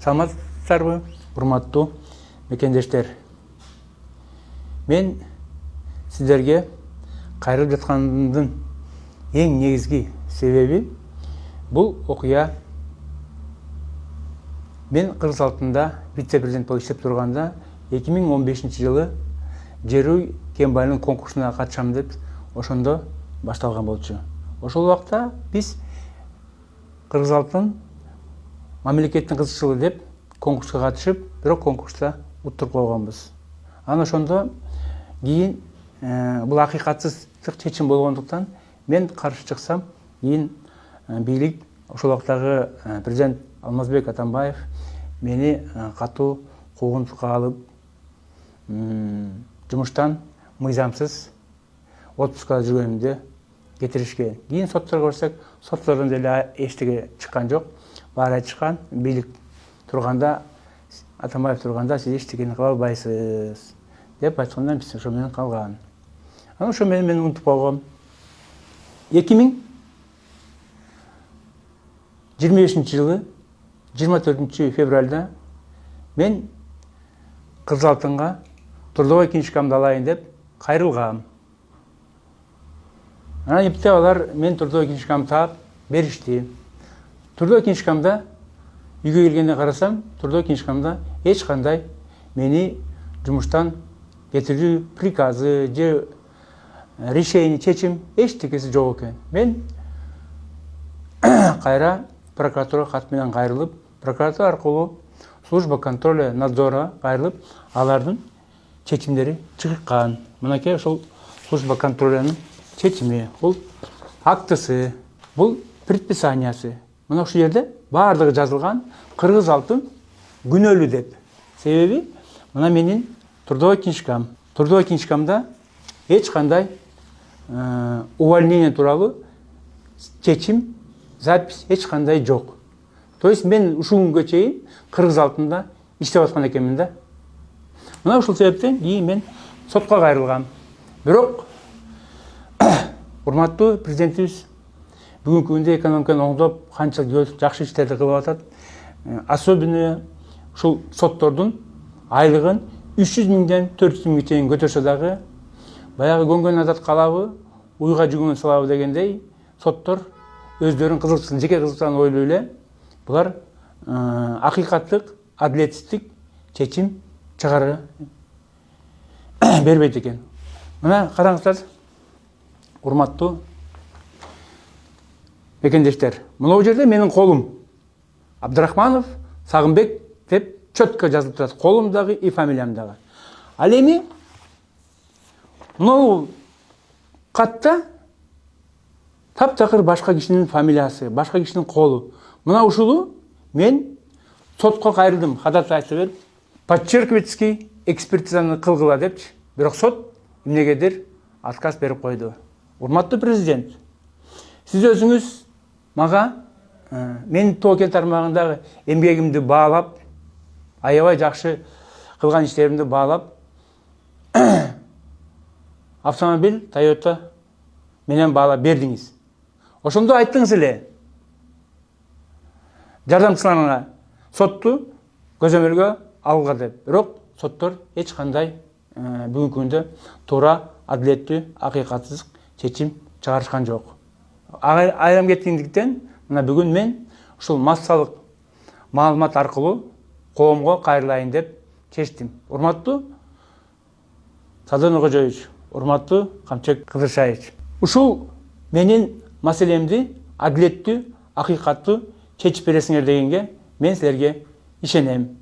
Саламатсыздарбы, урматтуу мекендештер. Мен сиздерге кайрылып жаткандын эң негизги себеби бул окуя. Мен Кыргыз алтында вице-президент болуп иштеп турганда 2015-жылы Жеруй кен байыгынын конкурсуна катышам деп ошондо башталган болчу. Ошол убакта биз Кыргыз алтын мамлекеттин кызыкчылыгы деп конкурска катышып, бирок конкурста уттуруп койгонбуз. Анан ошондо кийин бул акыйкатсыз чечим болгондуктан мен каршы чыксам, кийин бийлик ошол убактагы президент Алмазбек Атамбаев мени катуу куугунтукка алып, жумуштан мыйзамсыз отпускада жүргөнүмдү кетиришкен. Кийин сотторго барсак, соттордон деле эчтеке чыккан жок. Баары айтышкан, бийлик турганда, Атамбаев турганда сиз эчтекени кыла албайсыз деп айткандан биз ошо менен калган. Анан ошо менен мен унутуп койгом. 2025-жылы 24-февралда мен Кыргыз алтынга трудовой книжкамды алайын деп кайрылгам. Анан эптеп алар мен трудовой книжкамды таап беришти. Трудовой книжкамда үйгө келгенде карасам, трудовой книжкамда эч кандай мени жумуштан кетирүү приказы же решение, чечим эчтекеси жок экен. Мен кайра прокуратурага кат менен кайрылып, прокуратура аркылуу служба контроля надзора кайрылып, алардын чечимдери чыккан. Мынакей ошол служба контролянын чечими, бул актысы, бул предписаниясы. Мына ушул жерде баардыгы жазылган. Кыргыз алтын күнөөлүү деп. Себеби мына менин трудовой книжкам. Трудовой книжкамда эч кандай увольнение тууралуу чечим, запись эч кандай жок. То есть мен ушул күнгө чейин Кыргыз алтында иштеп аткан экенмин да. Мына ушул себептен кийин мен сотко кайрылгам. Бирок урматтуу президентибиз бүгүнкү күндө экономиканы оңдоп, канчалык жакшы иштерди кылып атат. Особенно ушул соттордун айлыгын 300 миңден 400 миңге чейин көтөрсө дагы, баягы көнгөн адат калабы, уйга жүгүнүн салабы дегендей, соттор өздөрүнүн кызыкчылыгын, жеке кызыкчылыгын ойлой эле, булар акыйкаттык, адилетсиздик чечим чыгара бербейт экен. Мына караңыздар, урматтуу мекендештер. Мына жерде менин колум Абдрахманов Сагынбек деп четко жазылып турат. Колум дагы и фамилиям дагы. Ал эми мына катта таптакыр башка кишинин фамилиясы, башка кишинин колу. Мына ушулу мен сотко кайрылдым, ходатайство берип, подчеркивательский экспертизаны кылгыла депчи. Бирок сот эмнегедир отказ берип койду. Урматтуу президент, сиз өзүңүз мага менин тоо кен тармагындагы эмгегимди баалап, аябай жакшы кылган иштеримди баалап, автомобиль Toyota менен баалап бердиңиз. Ошондо айттыңыз эле жардамчыларыңа сотту көзөмөлгө алга деп. Бирок соттор эч кандай бүгүнкү күндө туура, адилеттүү, акыйкатсыз чечим чыгарышкан жок. Айрым кеткендиктен мына бүгүн мен ушул массалык маалымат аркылуу коомго кайрылайын деп чечтим. Урматтуу Садыр Кожоевич, урматтуу Камчек Кыдыршаевич, ушул менин маселемди адилеттүү, акыйкаттуу чечип бересиңер дегенге мен силерге ишенем.